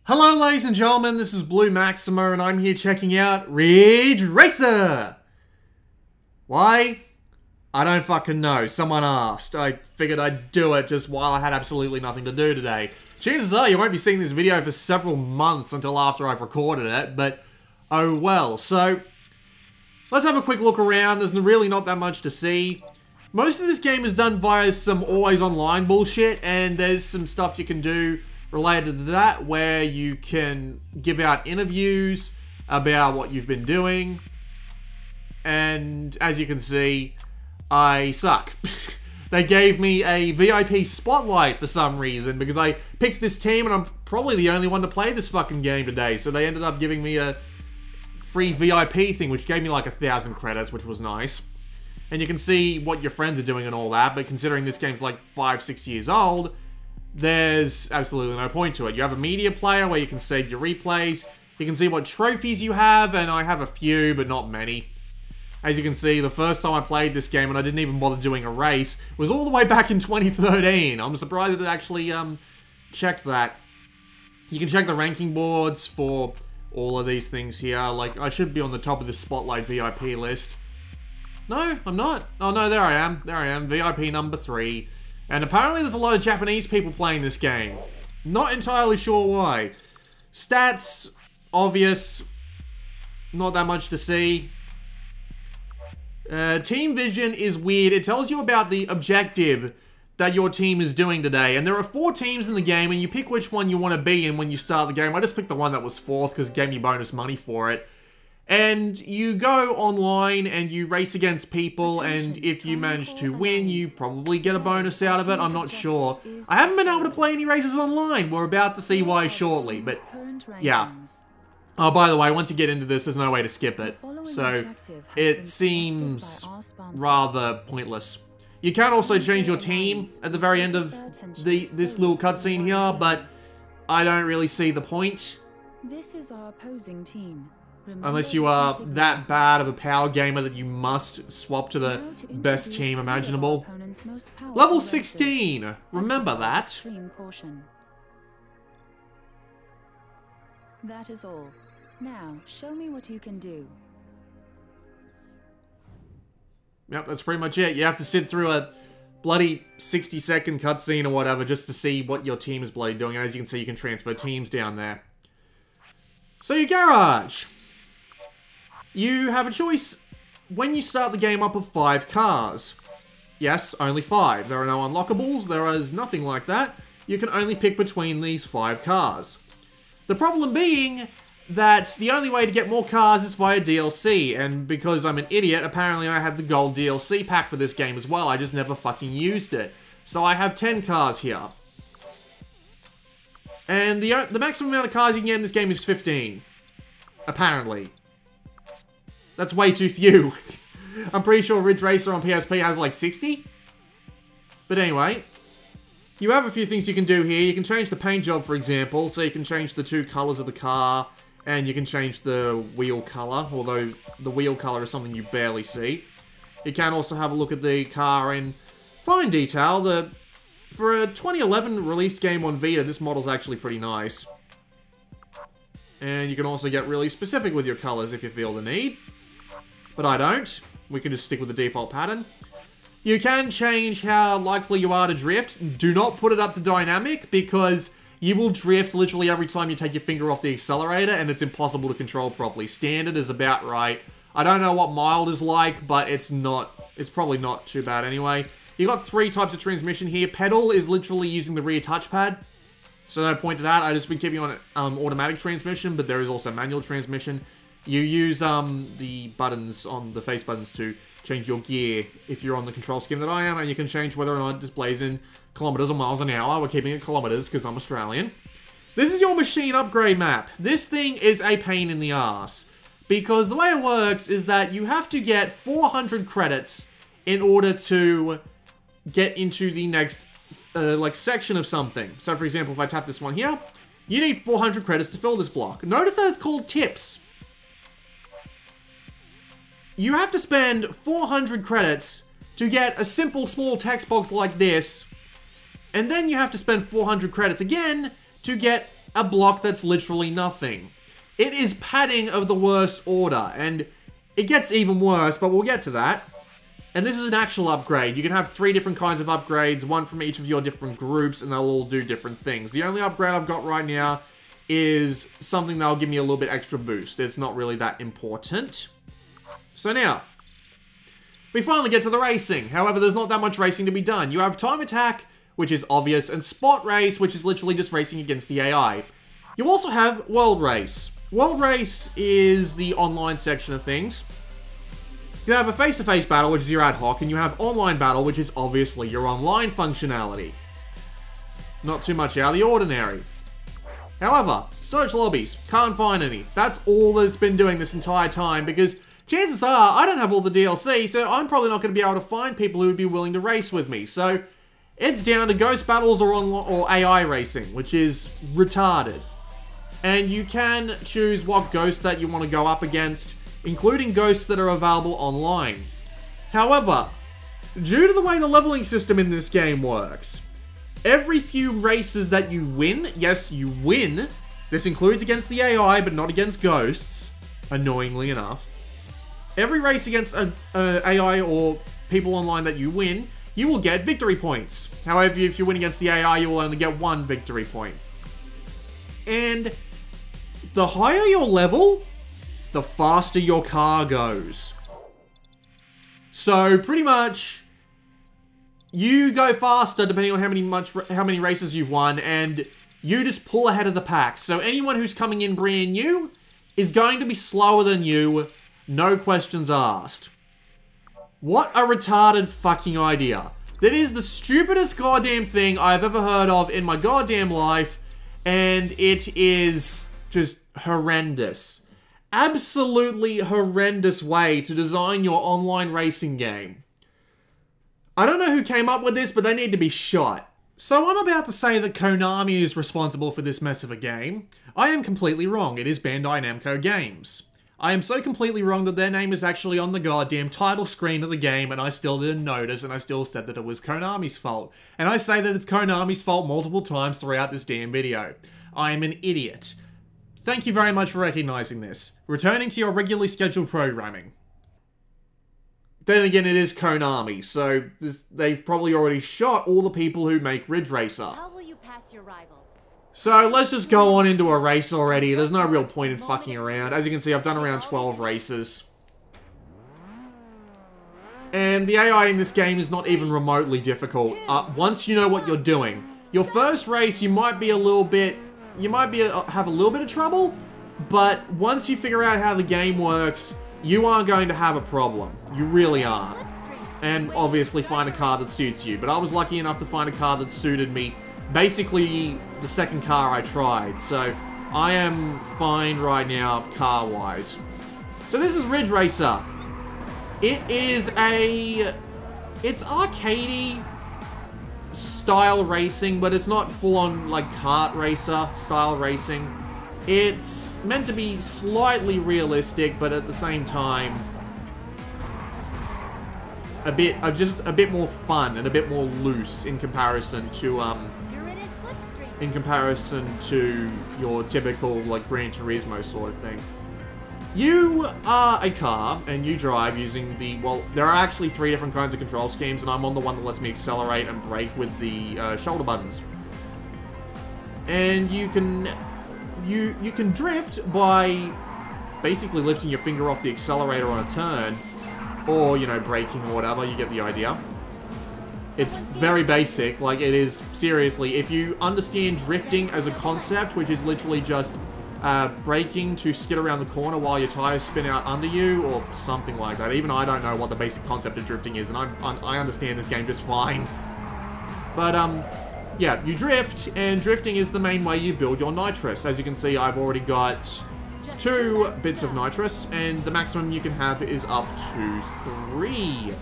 Hello ladies and gentlemen, this is Blue Maximo and I'm here checking out Ridge Racer! Why? I don't fucking know. Someone asked. I figured I'd do it just while I had absolutely nothing to do today. Chances are you won't be seeing this video for several months until after I've recorded it, but oh well. So, let's have a quick look around. There's really not that much to see. Most of this game is done via some always online bullshit, and there's some stuff you can do related to that where you can give out interviews about what you've been doing. And as you can see, I suck. They gave me a VIP spotlight for some reason because I picked this team and I'm probably the only one to play this fucking game today. So they ended up giving me a free VIP thing, which gave me like 1,000 credits, which was nice. And you can see what your friends are doing and all that, but considering this game's like 5-6 years old, there's absolutely no point to it. You have a media player where you can save your replays. You can see what trophies you have, and I have a few, but not many. As you can see, the first time I played this game, and I didn't even bother doing a race, was all the way back in 2013. I'm surprised that it actually checked that. You can check the ranking boards for all of these things here. Like, I should be on the top of this Spotlight VIP list. No, I'm not. Oh no, there I am. There I am, VIP number 3. And apparently there's a lot of Japanese people playing this game. Not entirely sure why. Stats, obvious. Not that much to see. Team vision is weird. It tells you about the objective that your team is doing today. And there are 4 teams in the game, and you pick which one you want to be in when you start the game. I just picked the one that was 4th because it gave me bonus money for it. And you go online and you race against people, and if you manage to win, you probably get a bonus out of it. I'm not sure. I haven't been able to play any races online. We're about to see why shortly, but yeah. Oh, by the way, once you get into this, there's no way to skip it. So, it seems rather pointless. You can also change your team at the very end of this little cutscene here, but I don't really see the point. This is our opposing team. Unless you are that bad of a power gamer that you must swap to the best team imaginable. Level 16! Remember that. That is all. Now, show me what you can do. Yep, that's pretty much it. You have to sit through a bloody 60-second cutscene or whatever just to see what your team is bloody doing. As you can see, you can transfer teams down there. So your garage. You have a choice when you start the game up of 5 cars. Yes, only 5. There are no unlockables, there is nothing like that. You can only pick between these 5 cars. The problem being that the only way to get more cars is via DLC, and because I'm an idiot, apparently I had the gold DLC pack for this game as well. I just never fucking used it. So I have 10 cars here. And the maximum amount of cars you can get in this game is 15. Apparently. That's way too few. I'm pretty sure Ridge Racer on PSP has like 60. But anyway, you have a few things you can do here. You can change the paint job, for example. So you can change the 2 colors of the car. And you can change the wheel color. Although the wheel color is something you barely see. You can also have a look at the car in fine detail. For a 2011 released game on Vita, this model's actually pretty nice. And you can also get really specific with your colors if you feel the need. But I don't. We can just stick with the default pattern. You can change how likely you are to drift. Do not put it up to dynamic because you will drift literally every time you take your finger off the accelerator and it's impossible to control properly. Standard is about right. I don't know what mild is like, but it's probably not too bad anyway. You got 3 types of transmission here. Pedal is literally using the rear touchpad. So no point to that. I just been keeping on automatic transmission, but there is also manual transmission. You use the buttons on the face buttons to change your gear if you're on the control scheme that I am, and you can change whether or not it displays in kilometers or miles an hour. We're keeping it kilometers because I'm Australian. This is your machine upgrade map. This thing is a pain in the ass because the way it works is that you have to get 400 credits in order to get into the next like section of something. So for example, if I tap this one here, you need 400 credits to fill this block. Notice that it's called tips. You have to spend 400 credits to get a simple small text box like this, and then you have to spend 400 credits again to get a block that's literally nothing. It is padding of the worst order, and it gets even worse, but we'll get to that. And this is an actual upgrade. You can have 3 different kinds of upgrades, one from each of your different groups, and they'll all do different things. The only upgrade I've got right now is something that'll give me a little bit extra boost. It's not really that important. So now, we finally get to the racing. However, there's not that much racing to be done. You have time attack, which is obvious, and spot race, which is literally just racing against the AI. You also have world race. World race is the online section of things. You have a face-to-face battle, which is your ad hoc, and you have online battle, which is obviously your online functionality. Not too much out of the ordinary. However, search lobbies. Can't find any. That's all that's been doing this entire time, because chances are I don't have all the DLC, so I'm probably not going to be able to find people who would be willing to race with me. So it's down to ghost battles or AI racing, which is retarded. And you can choose what ghost that you want to go up against, including ghosts that are available online. However, due to the way the leveling system in this game works, every few races that you win, yes, you win, this includes against the AI, but not against ghosts, annoyingly enough. Every race against an AI or people online that you win, you will get victory points. However, if you win against the AI, you will only get 1 victory point. And the higher your level, the faster your car goes. So pretty much, you go faster depending on how many races you've won, and you just pull ahead of the pack. So anyone who's coming in brand new is going to be slower than you, no questions asked. What a retarded fucking idea. That is the stupidest goddamn thing I've ever heard of in my goddamn life, and it is just horrendous. Absolutely horrendous way to design your online racing game. I don't know who came up with this, but they need to be shot. So I'm about to say that Konami is responsible for this mess of a game. I am completely wrong. It is Bandai Namco Games. I am so completely wrong that their name is actually on the goddamn title screen of the game, and I still didn't notice, and I still said that it was Konami's fault. And I say that it's Konami's fault multiple times throughout this damn video. I am an idiot. Thank you very much for recognizing this. Returning to your regularly scheduled programming. Then again, it is Konami, so they've probably already shot all the people who make Ridge Racer. How will you pass your rivals? So let's just go on into a race already. There's no real point in fucking around. As you can see, I've done around 12 races. And the AI in this game is not even remotely difficult. Once you know what you're doing. Your first race, you might be a little bit... You might have a little bit of trouble, but once you figure out how the game works, you aren't going to have a problem. You really aren't. And obviously find a car that suits you. But I was lucky enough to find a car that suited me. Basically, the second car I tried. So, I am fine right now, car-wise. So this is Ridge Racer. It is it's arcadey style racing, but it's not full-on, like, kart racer style racing. It's meant to be slightly realistic, but at the same time, just a bit more fun and a bit more loose in comparison to your typical, like, Gran Turismo sort of thing. You are a car, and you drive using the, well, there are actually 3 different kinds of control schemes, and I'm on the one that lets me accelerate and brake with the shoulder buttons. And you can drift by basically lifting your finger off the accelerator on a turn, or, you know, braking or whatever, you get the idea. It's very basic, like, it is, seriously, if you understand drifting as a concept, which is literally just braking to skid around the corner while your tires spin out under you, or something like that. Even I don't know what the basic concept of drifting is, and I understand this game just fine. But, yeah, you drift, and drifting is the main way you build your nitrous. As you can see, I've already got 2 bits of nitrous, and the maximum you can have is up to 3.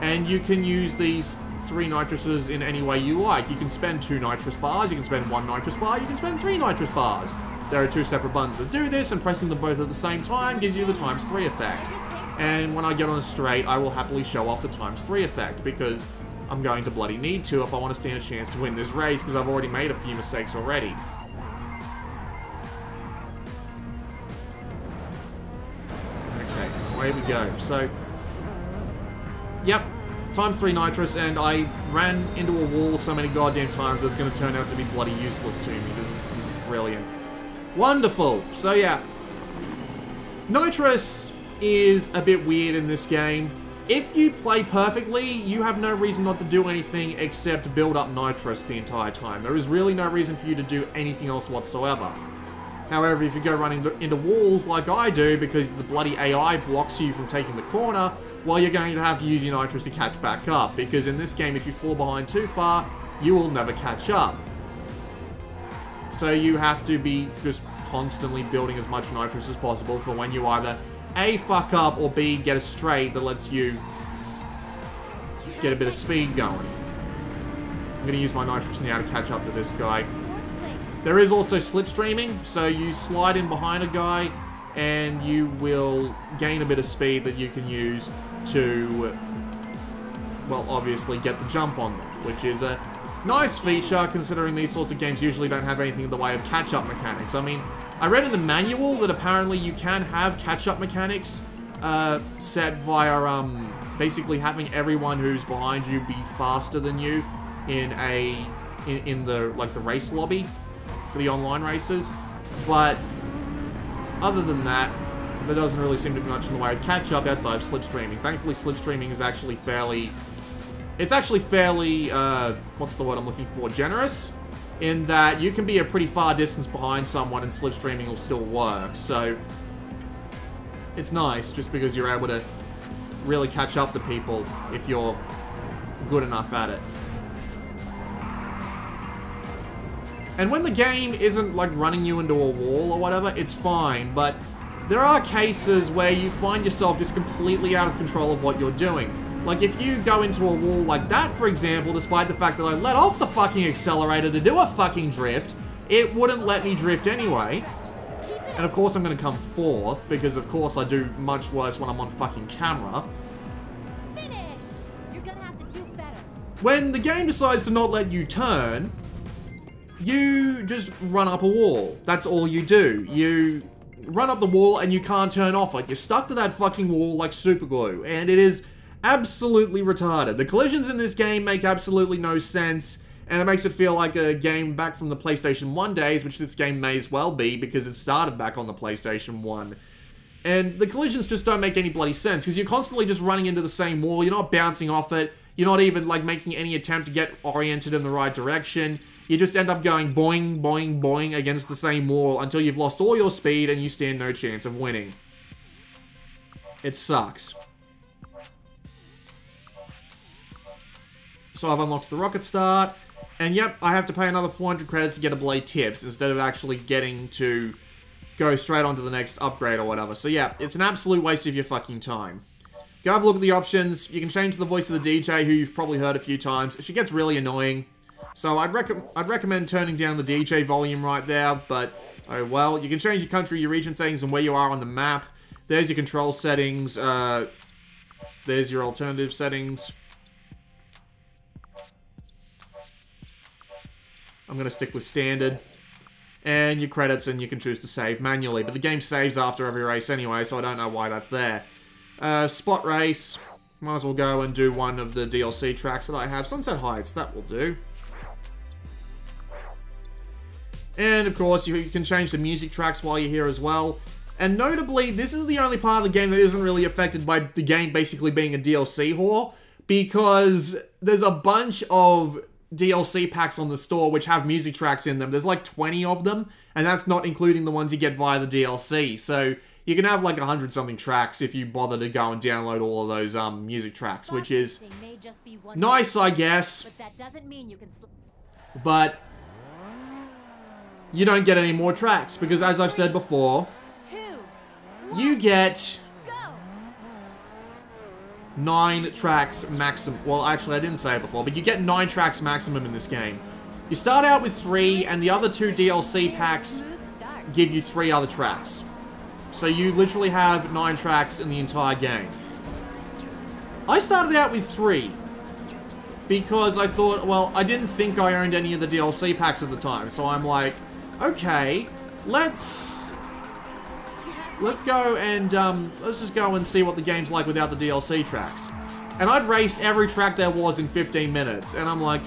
And you can use these 3 nitruses in any way you like. You can spend 2 nitrous bars, you can spend 1 nitrous bar, you can spend 3 nitrous bars. There are 2 separate buttons that do this, and pressing them both at the same time gives you the ×3 effect. And when I get on a straight, I will happily show off the ×3 effect, because I'm going to bloody need to if I want to stand a chance to win this race, because I've already made a few mistakes already. away we go. So, yep, times 3 nitrous, and I ran into a wall so many goddamn times that it's going to turn out to be bloody useless to me. This is brilliant. Wonderful. So yeah, nitrous is a bit weird in this game. If you play perfectly, you have no reason not to do anything except build up nitrous the entire time. There is really no reason for you to do anything else whatsoever. However, if you go running into walls like I do, because the bloody AI blocks you from taking the corner, well, you're going to have to use your nitrous to catch back up. Because in this game, if you fall behind too far, you will never catch up. So you have to be just constantly building as much nitrous as possible for when you either A, fuck up, or B, get a straight that lets you get a bit of speed going. I'm going to use my nitrous now to catch up to this guy. There is also slipstreaming, so you slide in behind a guy and you will gain a bit of speed that you can use to, well, obviously get the jump on them, which is a nice feature considering these sorts of games usually don't have anything in the way of catch-up mechanics. I mean, I read in the manual that apparently you can have catch-up mechanics set via basically having everyone who's behind you be faster than you in the like the race lobby for the online races, but other than that, there doesn't really seem to be much in the way of catch-up outside of slipstreaming. Thankfully, slipstreaming is actually fairly... It's actually fairly, what's the word I'm looking for? Generous? In that you can be a pretty far distance behind someone and slipstreaming will still work, so... It's nice, just because you're able to really catch up to people if you're good enough at it. And when the game isn't, like, running you into a wall or whatever, it's fine, but there are cases where you find yourself just completely out of control of what you're doing. Like, if you go into a wall like that, for example, despite the fact that I let off the fucking accelerator to do a fucking drift, it wouldn't let me drift anyway. And of course I'm gonna come fourth, because of course I do much worse when I'm on fucking camera. Finish! You're gonna have to do better. When the game decides to not let you turn, you just run up a wall. That's all you do. You run up the wall and you can't turn off it. You're stuck to that fucking wall like super glue, and it is absolutely retarded. The collisions in this game make absolutely no sense, and it makes it feel like a game back from the PlayStation 1 days, which this game may as well be, because it started back on the PlayStation 1. And the collisions just don't make any bloody sense, because you're constantly just running into the same wall, you're not bouncing off it, you're not even, like, making any attempt to get oriented in the right direction. You just end up going boing, boing, boing against the same wall until you've lost all your speed and you stand no chance of winning. It sucks. So I've unlocked the rocket start, and yep, I have to pay another 400 credits to get a blade tips instead of actually getting to go straight on to the next upgrade or whatever. So yeah, it's an absolute waste of your fucking time. Go have a look at the options. You can change the voice of the DJ, who you've probably heard a few times. She gets really annoying. So I'd recommend turning down the DJ volume right there, but oh well. You can change your country, your region settings, and where you are on the map. There's your control settings. There's your alternative settings. I'm going to stick with standard. And your credits, and you can choose to save manually. But the game saves after every race anyway, so I don't know why that's there. Spot race. Might as well go and do one of the DLC tracks that I have. Sunset Heights, that will do. And of course, you can change the music tracks while you're here as well. And notably, this is the only part of the game that isn't really affected by the game basically being a DLC whore, because there's a bunch of DLC packs on the store which have music tracks in them. There's like 20 of them, and that's not including the ones you get via the DLC. So you can have like 100-something tracks if you bother to go and download all of those music tracks, which is nice, I guess. But that doesn't mean you can But you don't get any more tracks, because as I've said before, you get 9 tracks maximum. Well, actually, I didn't say it before, but you get 9 tracks maximum in this game. You start out with 3, and the other 2 DLC packs give you 3 other tracks. So you literally have 9 tracks in the entire game. I started out with 3, because I thought, well, I didn't think I owned any of the DLC packs at the time, so I'm like, okay, let's let's go and, let's just go and see what the game's like without the DLC tracks. And I'd raced every track there was in 15 minutes, and I'm like,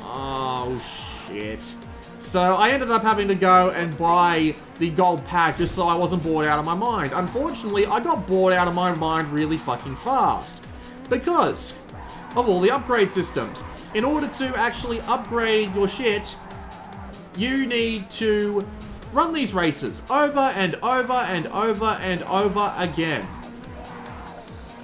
oh, shit. So I ended up having to go and buy the gold pack just so I wasn't bored out of my mind. Unfortunately, I got bored out of my mind really fucking fast because of all the upgrade systems. In order to actually upgrade your shit, you need to run these races over and over and over and over again.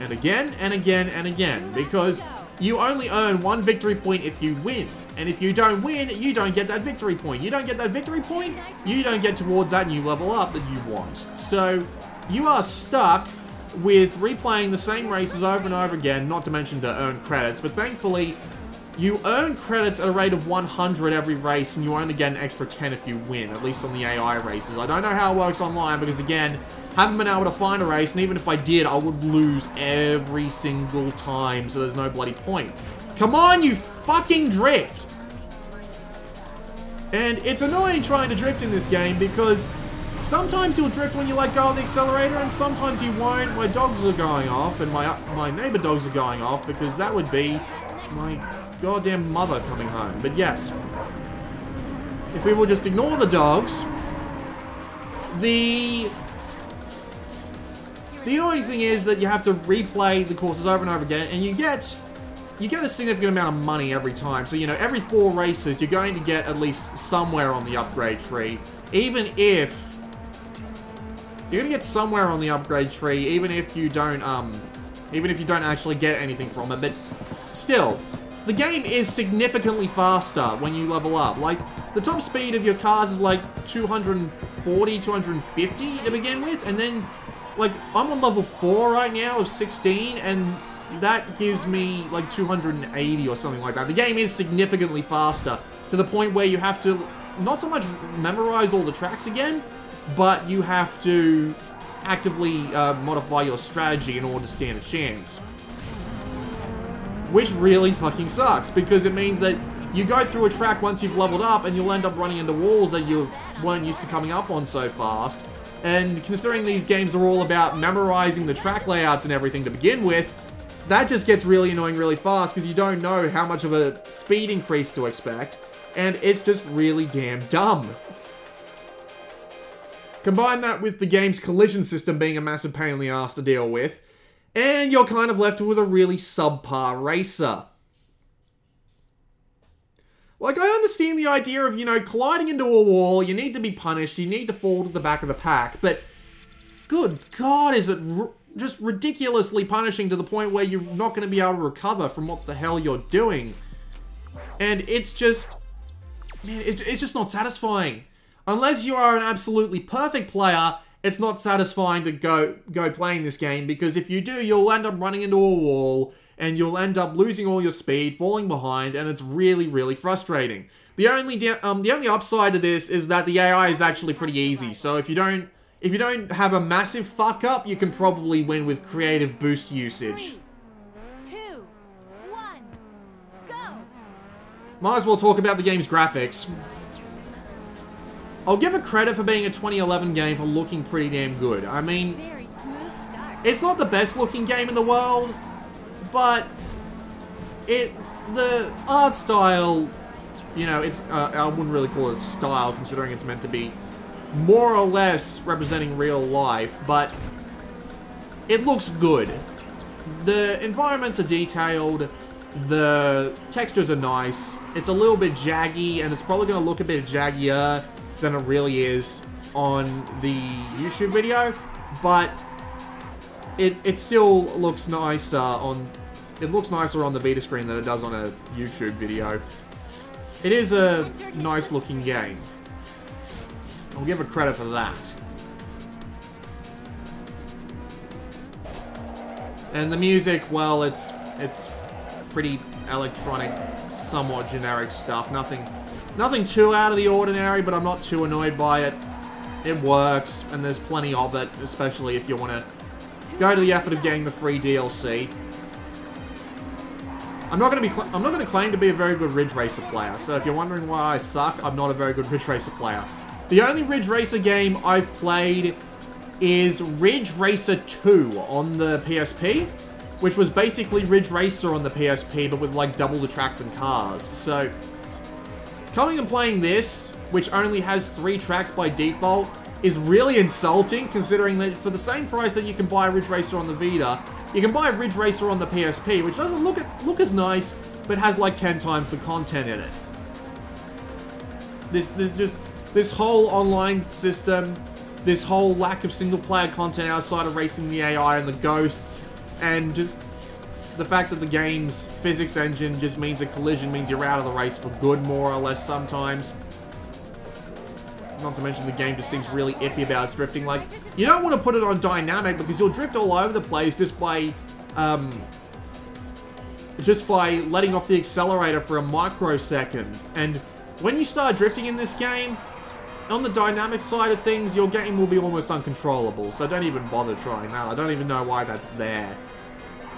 And again and again and again, because you only earn one victory point if you win. And if you don't win, you don't get that victory point. You don't get that victory point, you don't get towards that new level up that you want. So, you are stuck with replaying the same races over and over again, not to mention to earn credits, but thankfully, you earn credits at a rate of 100 every race, and you only get an extra 10 if you win, at least on the AI races. I don't know how it works online, because again, haven't been able to find a race, and even if I did, I would lose every single time, so there's no bloody point. Come on, you fucking drift! And it's annoying trying to drift in this game, because sometimes you'll drift when you let go of the accelerator, and sometimes you won't. My dogs are going off, and my neighbor dogs are going off, because that would be my goddamn mother coming home. But yes, if we will just ignore the dogs, the annoying thing is that you have to replay the courses over and over again, and you get a significant amount of money every time. So, you know, every 4 races, you're going to get at least somewhere on the upgrade tree. Even if you're going to get somewhere on the upgrade tree, even if you don't actually get anything from it. But still, the game is significantly faster when you level up. Like, the top speed of your cars is like 240, 250 to begin with, and then, like, I'm on level 4 right now of 16, and that gives me like 280 or something like that. The game is significantly faster, to the point where you have to not so much memorize all the tracks again, but you have to actively modify your strategy in order to stand a chance. Which really fucking sucks, because it means that you go through a track once you've leveled up, and you'll end up running into walls that you weren't used to coming up on so fast. And considering these games are all about memorizing the track layouts and everything to begin with, that just gets really annoying really fast, because you don't know how much of a speed increase to expect, and it's just really damn dumb. Combine that with the game's collision system being a massive pain in the ass to deal with, and you're kind of left with a really subpar racer. Like, I understand the idea of, you know, colliding into a wall, you need to be punished, you need to fall to the back of the pack, but good God, is it just ridiculously punishing to the point where you're not going to be able to recover from what the hell you're doing. And it's just, man, it's just not satisfying. Unless you are an absolutely perfect player, it's not satisfying to go playing this game, because if you do, you'll end up running into a wall, and you'll end up losing all your speed, falling behind, and it's really, really frustrating. The only upside to this is that the AI is actually pretty easy, so if you don't have a massive fuck up, you can probably win with creative boost usage. 3, 2, 1, go! Might as well talk about the game's graphics. I'll give it credit for being a 2011 game for looking pretty damn good. I mean, Very smooth start. it's not the best looking game in the world, but the art style, you know, it's I wouldn't really call it style, considering it's meant to be more or less representing real life, but it looks good. The environments are detailed, the textures are nice, it's a little bit jaggy, and it's probably going to look a bit jaggier than it really is on the YouTube video, but it still looks nicer on the Vita screen than it does on a YouTube video. It is a nice looking game. I'll give it credit for that. And the music, well, it's pretty electronic, somewhat generic stuff. Nothing too out of the ordinary, but I'm not too annoyed by it. It works, and there's plenty of it, especially if you want to go to the effort of getting the free DLC. I'm not going to claim to be a very good Ridge Racer player, so if you're wondering why I suck, I'm not a very good Ridge Racer player. The only Ridge Racer game I've played is Ridge Racer 2 on the PSP, which was basically Ridge Racer on the PSP, but with like double the tracks and cars. So, coming and playing this, which only has 3 tracks by default, is really insulting, considering that for the same price that you can buy Ridge Racer on the Vita, you can buy Ridge Racer on the PSP, which doesn't look as nice, but has like 10 times the content in it. This whole online system, this whole lack of single-player content outside of racing the AI and the ghosts, and just the fact that the game's physics engine just means a collision means you're out of the race for good, more or less, sometimes. Not to mention the game just seems really iffy about its drifting. Like, you don't want to put it on dynamic because you'll drift all over the place just by letting off the accelerator for a microsecond. And when you start drifting in this game, on the dynamic side of things, your game will be almost uncontrollable, so don't even bother trying that. I don't even know why that's there.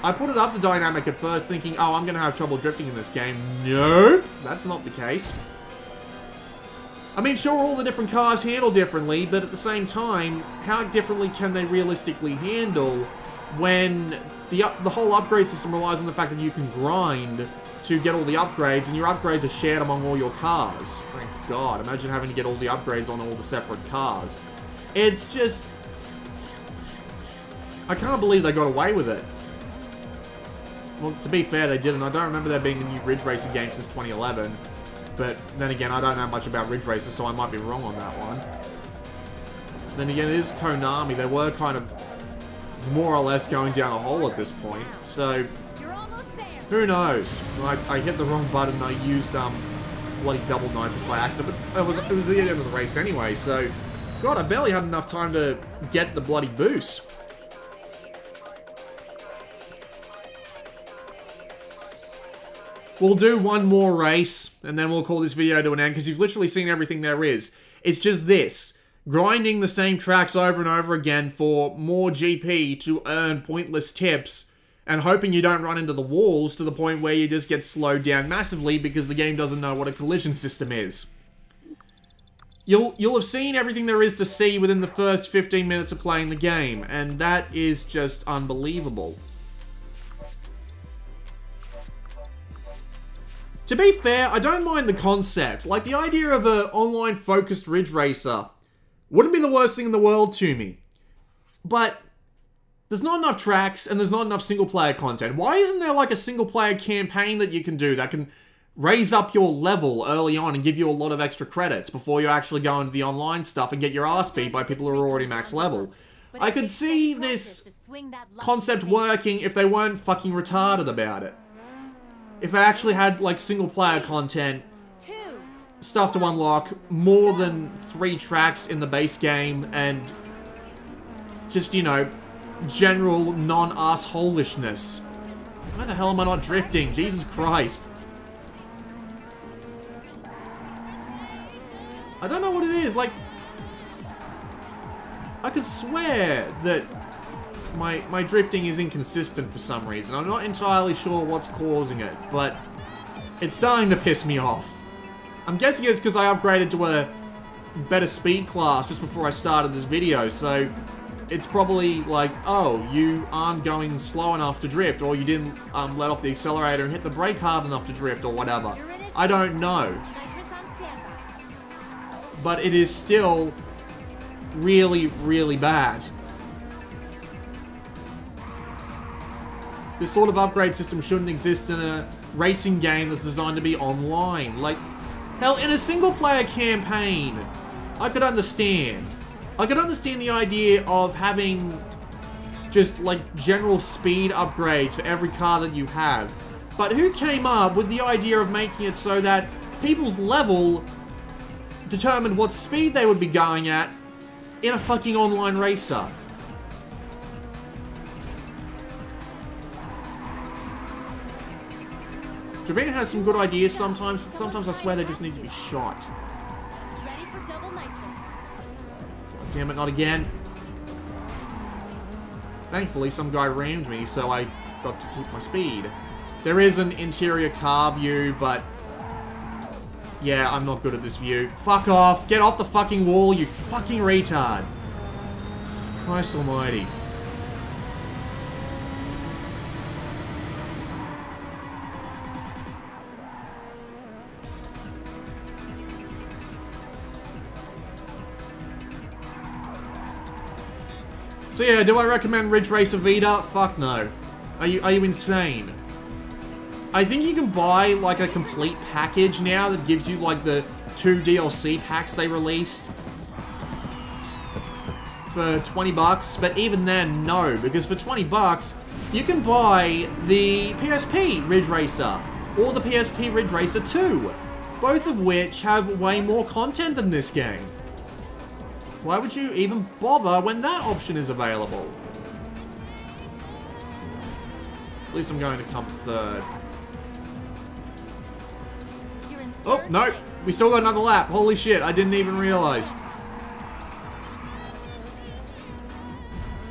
I put it up to dynamic at first thinking, oh, I'm going to have trouble drifting in this game. Nope, that's not the case. I mean, sure, all the different cars handle differently, but at the same time, how differently can they realistically handle when the whole upgrade system relies on the fact that you can grind to get all the upgrades, and your upgrades are shared among all your cars. Thank God, imagine having to get all the upgrades on all the separate cars. It's just... I can't believe they got away with it. Well, to be fair, they didn't. I don't remember there being a new Ridge Racer game since 2011. But then again, I don't know much about Ridge Racer, so I might be wrong on that one. Then again, it is Konami. They were kind of more or less going down a hole at this point. So, who knows? I hit the wrong button and I used bloody double nitrous by accident. But it was the end of the race anyway, so... God, I barely had enough time to get the bloody boost. We'll do one more race, and then we'll call this video to an end, because you've literally seen everything there is. It's just this. Grinding the same tracks over and over again for more GP to earn pointless tips, and hoping you don't run into the walls to the point where you just get slowed down massively because the game doesn't know what a collision system is. You'll have seen everything there is to see within the first 15 minutes of playing the game, and that is just unbelievable. To be fair, I don't mind the concept. Like, the idea of an online-focused Ridge Racer wouldn't be the worst thing in the world to me. But there's not enough tracks, and there's not enough single-player content. Why isn't there, like, a single-player campaign that you can do that can raise up your level early on and give you a lot of extra credits before you actually go into the online stuff and get your ass beat by people who are already max level? I could see this concept working if they weren't fucking retarded about it. If they actually had, like, single-player content, stuff to unlock, more than 3 tracks in the base game, and just, you know, general non-assholishness. Why the hell am I not drifting? Jesus Christ. I don't know what it is, like... I could swear that my drifting is inconsistent for some reason. I'm not entirely sure what's causing it, but it's starting to piss me off. I'm guessing it's because I upgraded to a better speed class just before I started this video, so it's probably like, oh, you aren't going slow enough to drift, or you didn't let off the accelerator and hit the brake hard enough to drift, or whatever. I don't know. But it is still really, really bad. This sort of upgrade system shouldn't exist in a racing game that's designed to be online. Like, hell, in a single-player campaign, I could understand. I could understand the idea of having just, like, general speed upgrades for every car that you have. But who came up with the idea of making it so that people's level determined what speed they would be going at in a fucking online racer? Japan has some good ideas sometimes, but sometimes I swear they just need to be shot. Ready for double nitrous. God damn it, not again. Thankfully, some guy rammed me, so I got to keep my speed. There is an interior car view, but... yeah, I'm not good at this view. Fuck off! Get off the fucking wall, you fucking retard! Christ almighty. So yeah, do I recommend Ridge Racer Vita? Fuck no. Are you insane? I think you can buy like a complete package now that gives you like the 2 DLC packs they released for 20 bucks, but even then, no, because for 20 bucks, you can buy the PSP Ridge Racer or the PSP Ridge Racer 2, both of which have way more content than this game. Why would you even bother when that option is available? At least I'm going to come third. Oh, no. We still got another lap. Holy shit, I didn't even realize.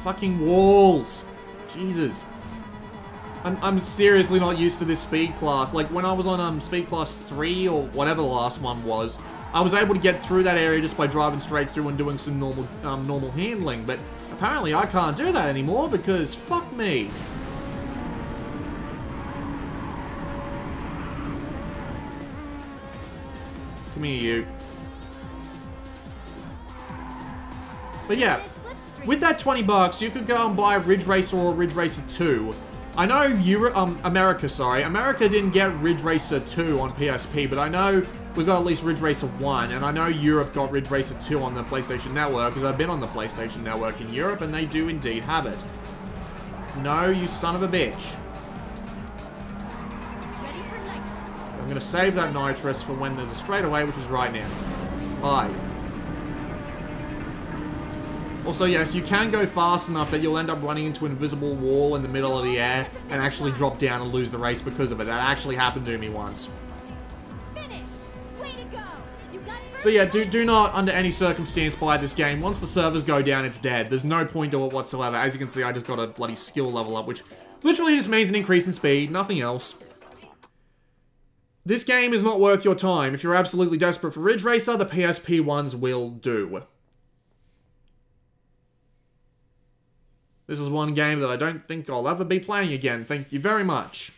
Fucking walls. Jesus. I'm seriously not used to this speed class. Like, when I was on speed class 3 or whatever the last one was, I was able to get through that area just by driving straight through and doing some normal handling, but apparently I can't do that anymore because fuck me. Come here, you. But yeah, with that 20 bucks, you could go and buy a Ridge Racer or a Ridge Racer 2. I know America didn't get Ridge Racer 2 on PSP, but I know we got at least Ridge Racer 1, and I know Europe got Ridge Racer 2 on the PlayStation Network, because I've been on the PlayStation Network in Europe, and they do indeed have it. No, you son of a bitch. Ready for nitrous. I'm going to save that nitrous for when there's a straightaway, which is right now. Bye. Also, yes, you can go fast enough that you'll end up running into an invisible wall in the middle of the air and actually drop down and lose the race because of it. That actually happened to me once. Finish. Way to go. You got So yeah, do not, under any circumstance, buy this game. Once the servers go down, it's dead. There's no point to it whatsoever. As you can see, I just got a bloody skill level up, which literally just means an increase in speed, nothing else. This game is not worth your time. If you're absolutely desperate for Ridge Racer, the PSP ones will do. This is one game that I don't think I'll ever be playing again. Thank you very much.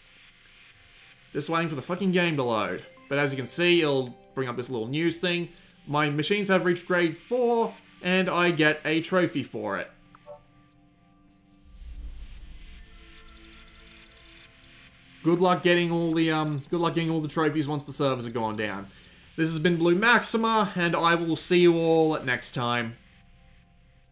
Just waiting for the fucking game to load. But as you can see, it'll bring up this little news thing. My machines have reached grade 4, and I get a trophy for it. Good luck getting all the trophies once the servers are gone down. This has been Blue Maxima, and I will see you all next time.